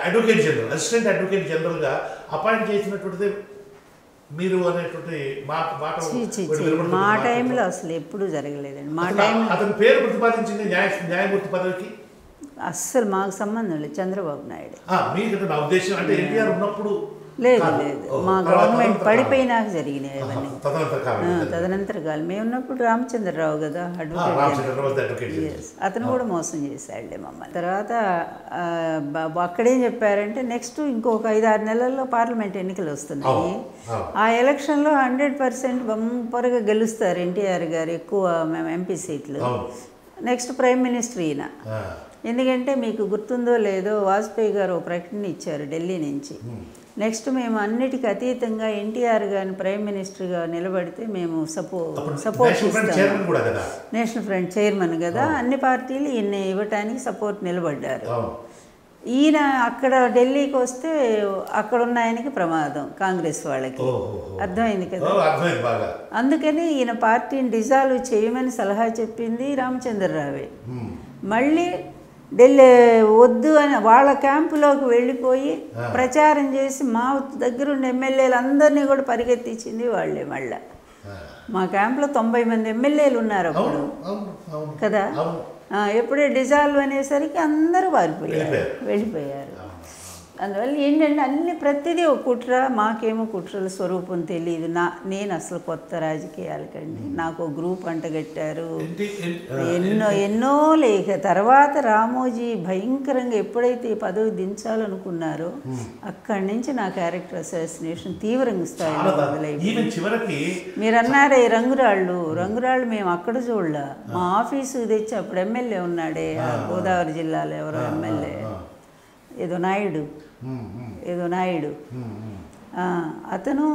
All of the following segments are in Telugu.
అడ్వకేట్ జనరల్, అసిస్టెంట్ అడ్వకేట్ జనరల్గా అపాయింట్ చేసినటువంటిది మీరు అనేటువంటి మా టైంలో అసలు ఎప్పుడూ జరగలేదండి. మా టైం అతని పేరు ప్రతిపాదించింది న్యాయమూర్తి పదవికి అస్సలు మాకు సంబంధం లేదు. చంద్రబాబు నాయుడు. మీకు నా ఉద్దేశం అంటే ఎన్టీఆర్ ఉన్నప్పుడు లేదు లేదు, మా గవర్నమెంట్ పడిపోయినాక జరిగినాయి అవన్నీ. తదనంతర కాలం మేము ఉన్నప్పుడు రామచంద్రరావు కదా అడ్వకేట్. అతను కూడా మోసం చేశాడులే మమ్మల్ని. తర్వాత అక్కడేం చెప్పారంటే నెక్స్ట్ ఇంకొక 5-6 నెలల్లో పార్లమెంట్ ఎన్నికలు వస్తున్నాయి, ఆ ఎలక్షన్లో 100% బంపర్గా గెలుస్తారు ఎన్టీఆర్ గారు, ఎక్కువ ఎంపీ సీట్లు, నెక్స్ట్ ప్రైమ్ మినిస్టర్ ఈయన. ఎందుకంటే మీకు గుర్తుందో లేదో వాజ్పేయి గారు ఒక ప్రకటన ఇచ్చారు ఢిల్లీ నుంచి, నెక్స్ట్ మేము అన్నిటికీ అతీతంగా ఎన్టీఆర్ గారిని ప్రైమ్ మినిస్టర్గా నిలబడితే మేము సపోర్ట్ ఇస్తాము. నేషనల్ ఫ్రంట్ చైర్మన్ కదా, అన్ని పార్టీలు ఈయన ఇవ్వటానికి సపోర్ట్ నిలబడ్డారు. ఈయన అక్కడ ఢిల్లీకి వస్తే అక్కడ ఉన్న ఆయనకి ప్రమాదం, కాంగ్రెస్ వాళ్ళకి. అర్థమైంది కదా. అందుకని ఈయన పార్టీని డిజాల్వ్ చేయమని సలహా చెప్పింది రామచంద్రరావే. మళ్ళీ ఢిల్లీ వద్దు అని వాళ్ళ క్యాంపులోకి వెళ్ళిపోయి ప్రచారం చేసి మా దగ్గర ఉన్న ఎమ్మెల్యేలు అందరినీ కూడా పరిగెత్తించింది వాళ్ళే. మళ్ళా మా క్యాంపులో 90 మంది ఎమ్మెల్యేలు ఉన్నారు అప్పుడు కదా. ఎప్పుడే డిజాల్వ్ అనేసరికి అందరూ వెళ్ళిపోయారు. అందువల్ల ఏంటంటే అన్ని ప్రతిదీ ఒక కుట్ర. మాకేమో కుట్రల స్వరూపం తెలియదు. నేను అసలు కొత్త రాజకీయాలకండి, నాకు గ్రూప్ అంటగట్టారు ఎన్నో లేక తర్వాత రామోజీ భయంకరంగా ఎప్పుడైతే ఈ పదవి దించాలనుకున్నారో అక్కడి నుంచి నా క్యారెక్టర్ అసాసినేషన్ తీవ్రంగా స్థాయిలో మొదలైంది. మీరు అన్నారే రంగురాళ్ళు మేము అక్కడ చూడలే, మా ఆఫీసు తెచ్చి అప్పుడు ఎమ్మెల్యే ఉన్నాడే గోదావరి జిల్లాలో ఎవరో ఎమ్మెల్యే ఏదో నాయుడు అతను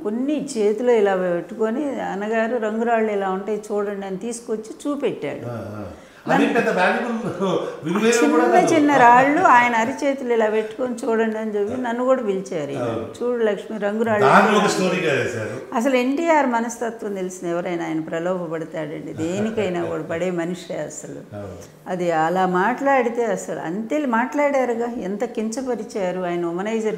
కొన్ని చేతిలో ఇలా పెట్టుకొని అన్నగారు రంగురాళ్ళు ఇలా ఉంటాయి చూడండి అని తీసుకొచ్చి చూపెట్టాడు. చిన్న రాళ్ళు ఆయన అరిచేతులు ఇలా పెట్టుకొని చూడండి అని చెప్పి నన్ను కూడా పిలిచారు. చూడు లక్ష్మి రంగురాళ్ళు. అసలు ఎన్టీఆర్ మనస్తత్వం తెలిసిన ఎవరైనా ఆయన ప్రలోభపడతాడండి, దేనికైనా కూడా పడే మనిషి. అసలు అది అలా మాట్లాడితే అసలు అంతే మాట్లాడారుగా, ఎంత కించపరిచారు ఆయన. ఉమనైజర్